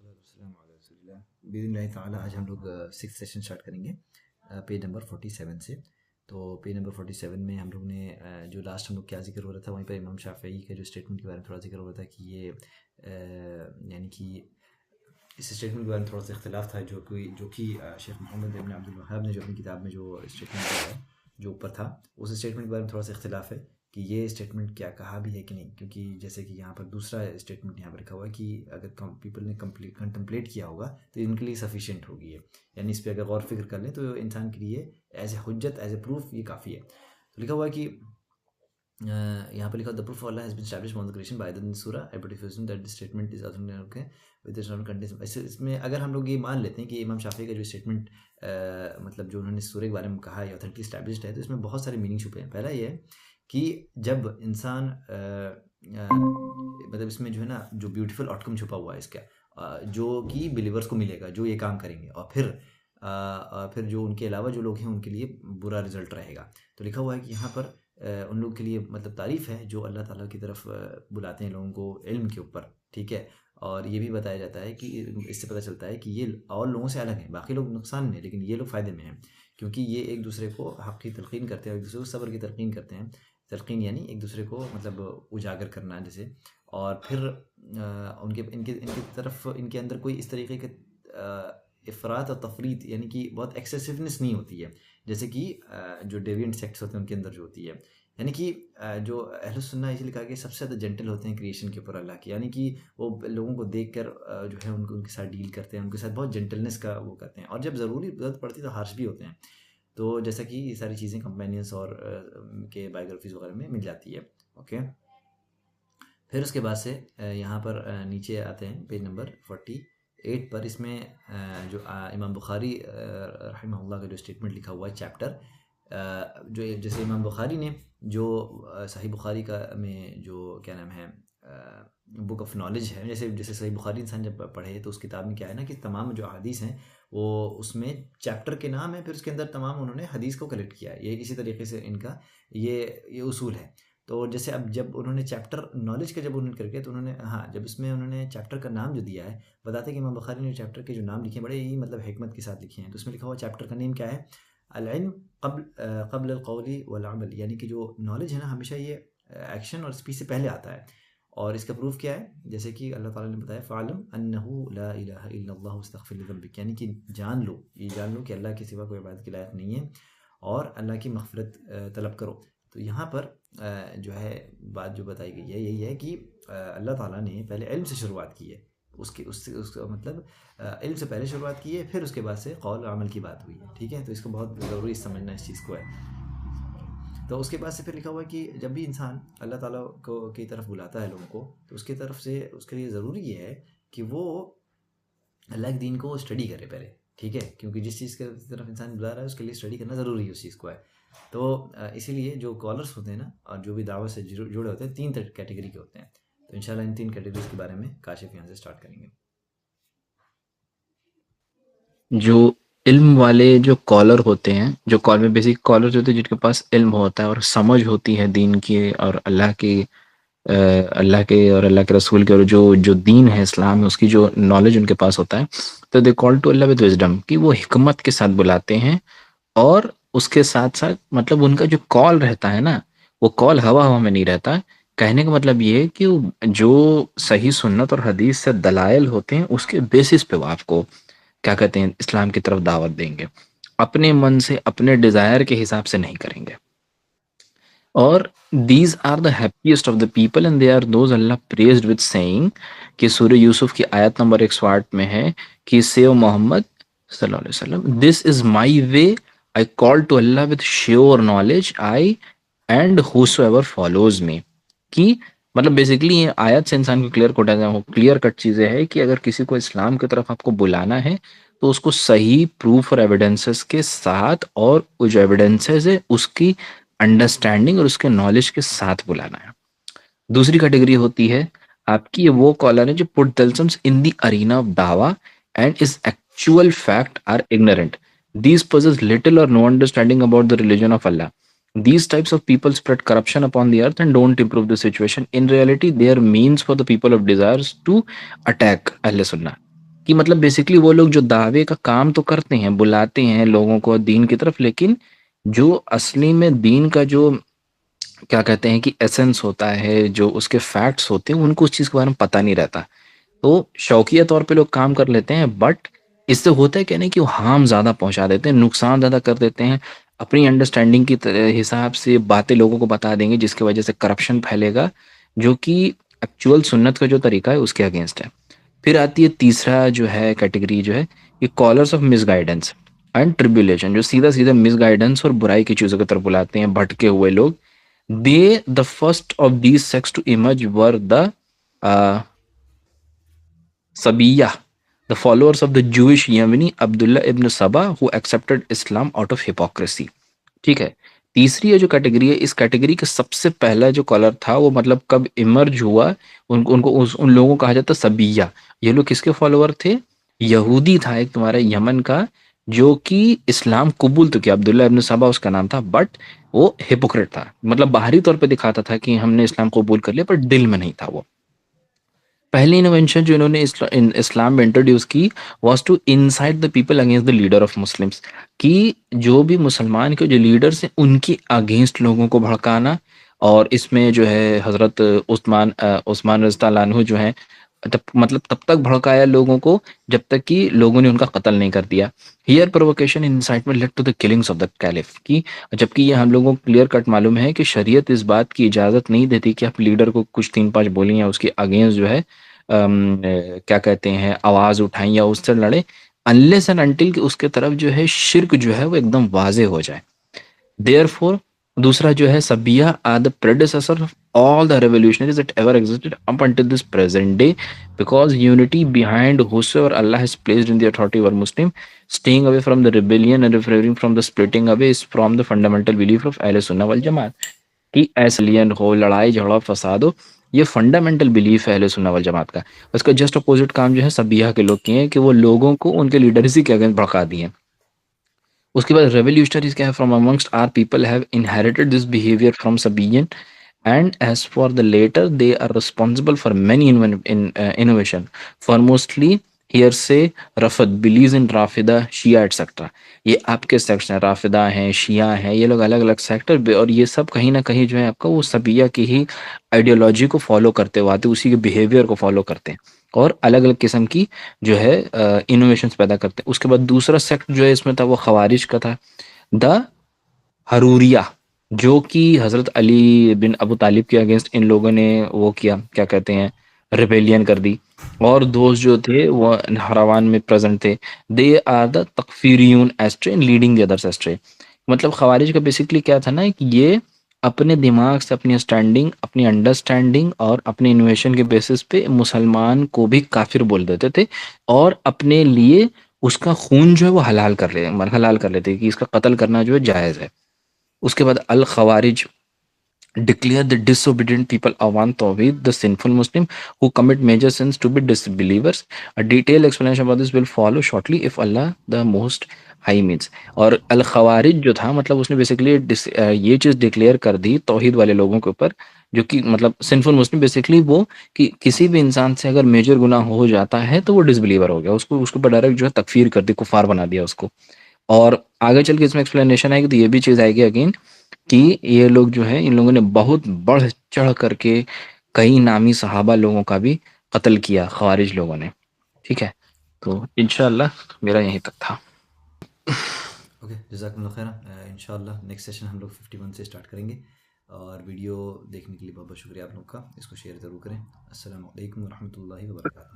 बिस्मिल्लाह ताला आज हम लोग सिक्स सेशन स्टार्ट करेंगे पेज नंबर 47 से। तो पेज नंबर 47 में हम लोग ने जो लास्ट हम लोग क्या जिक्र हो रहा था वहीं पर इमाम शाफ़ई के जो स्टेटमेंट के बारे में थोड़ा जिक्र हो रहा था कि ये यानी कि इस स्टेटमेंट के बारे में थोड़ा सा इख्तिलाफ था जो कि शेख मोहम्मद इब्न अब्दुल वहाब ने जो अपनी किताब में जो स्टेटमेंट दिया है जो ऊपर था उस स्टेटमेंट के बारे में थोड़ा सा इख्तिलाफ है कि ये स्टेटमेंट क्या कहा भी है कि नहीं, क्योंकि जैसे कि यहाँ पर दूसरा स्टेटमेंट यहाँ पर लिखा हुआ है कि अगर पीपल ने कंटम्पलेट किया होगा तो इनके लिए सफिशिएंट होगी है, यानी इस पर अगर गौर फिक्र कर लें तो इंसान के लिए एज ए हुज्जत एज ए प्रूफ ये काफ़ी है। तो लिखा हुआ है कि यहाँ पर लिखा the proof Allah has been established on the creation by the surah I but that the statement is okay with condition. ऐसे इसमें अगर हम लोग ये मान लेते हैं कि इमाम शाफी का जो स्टेटमेंट मतलब जो उन्होंने सूरे के बारे में कहा है ऑथेंटिकली एस्टैब्लिश्ड है, तो इसमें बहुत सारे मीनिंग छुपे हैं। पहला ये है कि जब इंसान मतलब इसमें जो है ना जो ब्यूटीफुल आउटकम छुपा हुआ है इसका जो कि बिलीवर्स को मिलेगा जो ये काम करेंगे, और फिर जो उनके अलावा जो लोग हैं उनके लिए बुरा रिजल्ट रहेगा। तो लिखा हुआ है कि यहाँ पर उन लोग के लिए मतलब तारीफ़ है जो अल्लाह ताला की तरफ बुलाते हैं लोगों को इल्म के ऊपर, ठीक है। और ये भी बताया जाता है कि इससे पता चलता है कि ये और लोगों से अलग हैं, बाकी लोग नुकसान में लेकिन ये लोग फ़ायदे में हैं, क्योंकि ये एक दूसरे को हक़ की तलक़ीन करते हैं, एक दूसरे को सब्र की तलक़ीन करते हैं। तलक़ीन यानी एक दूसरे को मतलब उजागर करना जैसे, और फिर इनके तरफ इनके अंदर कोई इस तरीके के इफ़रात और तफरीत यानी कि बहुत एक्सेसिवनेस नहीं होती है, जैसे कि जो डेविएंट सेक्ट्स होते हैं उनके अंदर जो होती है। यानी कि जो अहले सुन्नह इसलिए कहा कि सबसे ज़्यादा जेंटल होते हैं क्रिएशन के ऊपर अल्लाह की, यानी कि वो लोगों को देख कर जो है उनके साथ डील करते हैं, उनके साथ बहुत जेंटलनेस का वो करते हैं, और जब ज़रूरत पड़ती है तो हार्श भी होते हैं। तो जैसा कि ये सारी चीज़ें कंपेनियंस और के बायोग्राफीज़ वगैरह में मिल जाती है। ओके, फिर उसके बाद से यहाँ पर नीचे आते हैं पेज नंबर 48 पर। इसमें जो इमाम बुखारी रहमहुल्लाह का जो स्टेटमेंट लिखा हुआ है चैप्टर जो जैसे इमाम बुखारी ने जो सही बुखारी का में जो क्या नाम है बुक ऑफ नॉलेज है, जैसे सही बुखारी इंसान जब पढ़े तो उस किताब में क्या है ना कि तमाम जो हदीस हैं वो उसमें चैप्टर के नाम है, फिर उसके अंदर तमाम उन्होंने हदीस को कलेक्ट किया है। ये इसी तरीके से इनका ये उसूल है। तो जैसे अब जब उन्होंने चैप्टर नॉलेज का जब उन्होंने करके तो उन्होंने जब इसमें उन्होंने चैप्टर का नाम जो दिया है, बताते हैं कि इमाम बुखारी ने चैप्टर के जो नाम लिखे हैं बड़े ही मतलब हिकमत के साथ लिखे हैं। तो उसमें लिखा हुआ चैप्टर का नेम क्या है, अल-इल्म क़ब्ल अल-क़ौली वल-अमल, यानी कि जो नॉलेज है ना हमेशा ये एक्शन और स्पीच से पहले आता है। और इसका प्रूफ क्या है, जैसे कि अल्लाह ताला ने बताया फ़अलम अन्नहु ला इलाहा इल्लल्लाह वस्तग़फ़िर लिज़ंबिक, यानी कि जान लो कि अल्लाह के सिवा कोई इबादत के लायक नहीं है और अल्लाह की मग़फ़िरत तलब करो। तो यहाँ पर जो है बात जो बताई गई है यही है कि अल्लाह ताला ने पहले इल्म से शुरुआत की है, उसका मतलब इल्म से पहले शुरुआत की है, फिर उसके बाद से कौल और अमल की बात हुई है, ठीक है। तो इसको बहुत ज़रूरी समझना इस चीज़ को है। तो उसके बाद से फिर लिखा हुआ है कि जब भी इंसान अल्लाह ताला को की तरफ बुलाता है लोगों को, तो उसकी तरफ से उसके लिए ज़रूरी ये है कि वो अल्लाह के दीन को स्टडी करे पहले, ठीक है, क्योंकि जिस चीज़ की तरफ इंसान बुला रहा है उसके लिए स्टडी करना ज़रूरी है उस चीज़ को है। तो इसीलिए जो कॉलर्स होते हैं ना और जो भी दावत से जुड़े होते हैं 3 कैटेगरी के होते हैं। तो इंशाल्लाह इन 3 कैटेगरीज के बारे में काशिफ यहाँ से स्टार्ट करेंगे। जो इल्म वाले जो कॉलर होते हैं, जो कॉल में बेसिक कॉलर होते हैं जिनके पास इल्म होता है और समझ होती है दीन की और अल्लाह के और अल्लाह के रसूल के, और जो दीन है इस्लाम में उसकी जो नॉलेज उनके पास होता है, तो they call to Allah with wisdom, कि वो हिकमत के साथ बुलाते हैं। और उसके साथ साथ मतलब उनका जो कॉल रहता है ना, वो कॉल हवा हवा में नहीं रहता। कहने का मतलब ये है कि जो सही सुन्नत और हदीस से दलाइल होते हैं उसके बेसिस पे वो आपको क्या कहते हैं इस्लाम की तरफ दावत देंगे, अपने मन से अपने डिजायर के हिसाब से नहीं करेंगे। और these are the happiest of the people and they are those Allah praised with saying, कि सूरह यूसुफ की आयत नंबर 108 में है कि से मोहम्मद सल्लल्लाहु अलैहि वसल्लम, this is my way, I call to Allah with sure knowledge, I and whosoever follows me. कि मतलब बेसिकली ये आयत से इंसान को क्लियर कट चीजें है कि अगर किसी को इस्लाम की तरफ आपको बुलाना है तो उसको सही प्रूफ और एविडेंसेस के साथ, और जो एविडेंसेस है उसकी अंडरस्टैंडिंग और उसके नॉलेज के साथ बुलाना है। दूसरी कैटेगरी होती है आपकी, ये वो कॉलर है जो put themselves in the arena of dawah and is actual fact are ignorant, these possess little or no understanding about the religion of Allah. These types of people spread corruption upon the earth and don't improve the situation. In reality, they are means for the people of desires to attack Ahl Sunnah. कि मतलब basically वो लोग जो दावे का काम तो करते हैं, बुलाते हैं लोगों को दीन की तरफ, लेकिन जो असली में दीन का जो क्या कहते हैं कि एसेंस होता है, जो उसके फैक्ट्स होते हैं, उनको उस चीज़ के बारे में पता नहीं रहता। तो शौकिया तौर पे लोग काम कर लेते हैं, बट इससे होता है क्या नहीं कि वो हार्म ज़्यादा पहुँचा देते हैं, नुकसान ज़्यादा कर देते हैं। अपनी अंडरस्टैंडिंग की हिसाब से बातें लोगों को बता देंगे, जिसकी वजह से करप्शन फैलेगा, जो कि एक्चुअल सुन्नत का जो तरीका है उसके अगेंस्ट है। फिर आती है तीसरा जो है कैटेगरी जो है, ये callers of misguidance and tribulation, जो सीधा सीधा मिसगाइडेंस और बुराई की चीज़ों की तरफ बुलाते हैं, भटके हुए लोग। They the first of these sects to emerge were the Sabiya, the followers of the Jewish Yemeni Abdullah ibn Saba who accepted Islam out of hypocrisy. ठीक है। तीसरी ये जो कैटेगरी है, इस कैटेगरी का सबसे पहला जो कॉलर था वो मतलब कब इमर्ज हुआ, उनको उन लोगों को कहा जाता सबिया। ये लोग किसके फॉलोअर थे? यहूदी था एक तुम्हारा यमन का, जो कि इस्लाम कबूल तो किया, अब्दुल्ला इब्न सबा उसका नाम था, बट वो हिपोक्रेट था। मतलब बाहरी तौर पे दिखाता था कि हमने इस्लाम कबूल कर लिया, पर दिल में नहीं था वो। पहली इन्वेंशन जो इन्होंने इस्लाम में इंट्रोड्यूस की was to incite the people against the leader of Muslims, कि जो भी मुसलमान के जो लीडर्स हैं उनके अगेंस्ट लोगों को भड़काना। और इसमें जो है हजरत उस्मान रज़ी अल्लाह अन्हु जो है, तब तक भड़काया लोगों को जब तक कि लोगों ने उनका कत्ल नहीं कर दिया। Here provocation incitement led to the killings of the caliph, की जबकि ये हम लोगों को क्लियर कट मालूम है कि शरीयत इस बात की इजाज़त नहीं देती कि आप लीडर को कुछ 3-5 बोलें या उसके अगेंस्ट जो है क्या कहते हैं आवाज़ उठाएं या उससे लड़े, अनलेस एंड अनटिल कि उसके तरफ जो है शिर्क जो है वो एकदम वाजे हो जाए। देयरफॉर दूसरा जो है Sabiya are the predecessor of all the revolutionaries that ever existed up until this present day, because unity behind whosoever Allah has placed in the authority over Muslim, staying away from the rebellion and refraining from the splitting away is from the fundamental belief of Ahl Sunnah wal Jamaat, कि एसलियन हो, लड़ाई झगड़ा फसाद हो, ये fundamental belief है अहले सुन्ना वल जमात का। उसका जस्ट अपोजिट काम जो है सबिया के लोग किए हैं, कि वो लोगों को उनके लीडरसी के अगेंस्ट भड़का दिए। उसके बाद रेवोल्यूशनरीज क्या है, from amongst are people have inherited this behaviour from Sabian, and as for the later they are responsible for many innovation, foremostly hearsay rafid believes in rafida shia etc। ये आपके sects हैं, राफिदा हैं, शिया हैं, ये लोग अलग अलग सेक्टर, और ये सब कहीं ना कहीं जो है आपका वो सबिया की ही आइडियोलॉजी को फॉलो करते हुए आते, उसी के बिहेवियर को फॉलो करते हैं, और अलग अलग किस्म की जो है इनोवेशंस पैदा करते हैं। उसके बाद दूसरा सेक्ट जो है इसमें था वो खवारिज का था, द हरूरिया, जो कि हज़रत अली बिन अबू तालिब के अगेंस्ट इन लोगों ने वो किया, क्या कहते हैं, रिबेलियन कर दी। और दोस्त जो थे वो हरावान में प्रेजेंट थे। They are the Takfiriyun astray leading the others astray. मतलब खवारिज का बेसिकली क्या था ना, कि ये अपने दिमाग से अपनी स्टैंडिंग, अपनी अंडरस्टैंडिंग और अपने इन्वेशन के बेसिस पे मुसलमान को भी काफिर बोल देते थे, और अपने लिए उसका खून जो है वो हलाल कर लेते कि इसका कत्ल करना जो है जायज़ है। उसके बाद अल खवारिज declare the disobedient people awan tawhid, the sinful Muslim who commit major sins to be disbelievers. A detailed explanation about this will follow shortly if Allah the most high means. और अल खवारिज जो था मतलब उसने बेसिकली ये चीज़ declare कर दी तौहीद वाले लोगों के ऊपर, जो कि मतलब सिंफुल मुस्लिम बेसिकली वो, कि किसी भी इंसान से अगर मेजर गुनाह हो जाता है तो वो डिसबिलीवर हो गया, उसको उसके ऊपर डायरेक्ट जो है तकफीर कर दी, कुफार बना दिया उसको। और आगे चल के इसमें एक्सप्लेनेशन आएगी तो ये भी चीज़ आएगी अगेन, कि ये लोग जो है इन लोगों ने बहुत बढ़ चढ़ करके कई नामी सहाबा लोगों का भी कत्ल किया खवारिज लोगों ने। ठीक है, तो इंशाल्लाह मेरा यहीं तक था। ओके, जज़ाकल्लाह खैर। इंशाल्लाह नेक्स्ट सेशन हम लोग 51 से स्टार्ट करेंगे, और वीडियो देखने के लिए बहुत बहुत शुक्रिया आप लोग का। इसको शेयर ज़रूर करें। अस्सलामु अलैकुम वरहमतुल्लाहि वबरकातुहू।